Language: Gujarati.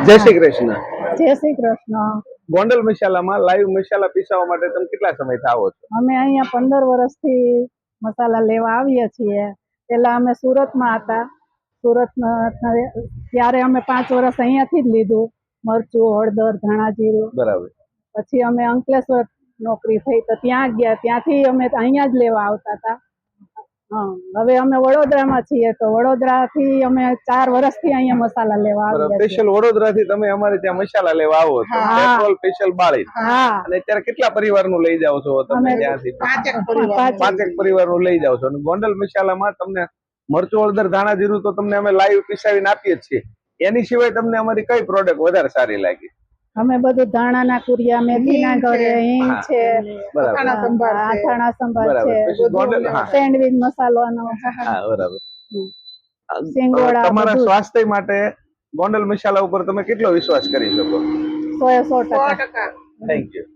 જય શ્રી કૃષ્ણ. જય શ્રી કૃષ્ણ. ગોંડલ મસાલામાં લાઈવ મસાલા પીસાવા માટે તમે કેટલા સમયથી આવો છો? અમે અહીંયા 15 વર્ષથી મસાલા લેવા આવીએ છીએ. પેલા અમે સુરતમાં હતા. સુરતમાં ત્યારે અમે 5 વર્ષ અહીંયાથી જ લીધું, મરચું, હળદર, ધાણા જીરું. બરાબર. પછી અમે અંકલેશ્વર નોકરી થઈ તો ત્યાં ગયા, ત્યાંથી અમે અહીંયા જ લેવા આવતા હતા. હવે અમે વડોદરામાં છીએ તો વડોદરાથી અમે 4 વર્ષથી અહીંયા મસાલા લેવા આવીએ છીએ. સ્પેશિયલ વડોદરાથી તમે અમારે ત્યાં મસાલા લેવા આવો છો, પેટ્રોલ સ્પેશિયલ બાળી. અને અત્યારે કેટલા પરિવારનું લઈ જાવ છો તમે ત્યાંથી? 5 પરિવારનું લઈ જાવ છો. અને ગોંડલ મસાલામાં તમને મરચું, હળદર, ધાણા જીરું તો તમને અમે લાઈવ પીસાવીને આપીએ જ છીએ. એની સિવાય તમને અમારી કઈ પ્રોડક્ટ વધારે સારી લાગી? અમે બધું ધાણાના કુરિયા, મેથીના ઘરે, હિંગ છે, આથાણા સંભાર છે, સેન્ડવિચ મસાલાનો, બરાબર. સિંગોડા. તમારા સ્વાસ્થ્ય માટે ગોંડલ મસાલા ઉપર તમે કેટલો વિશ્વાસ કરી શકો? 100% થેન્ક યુ.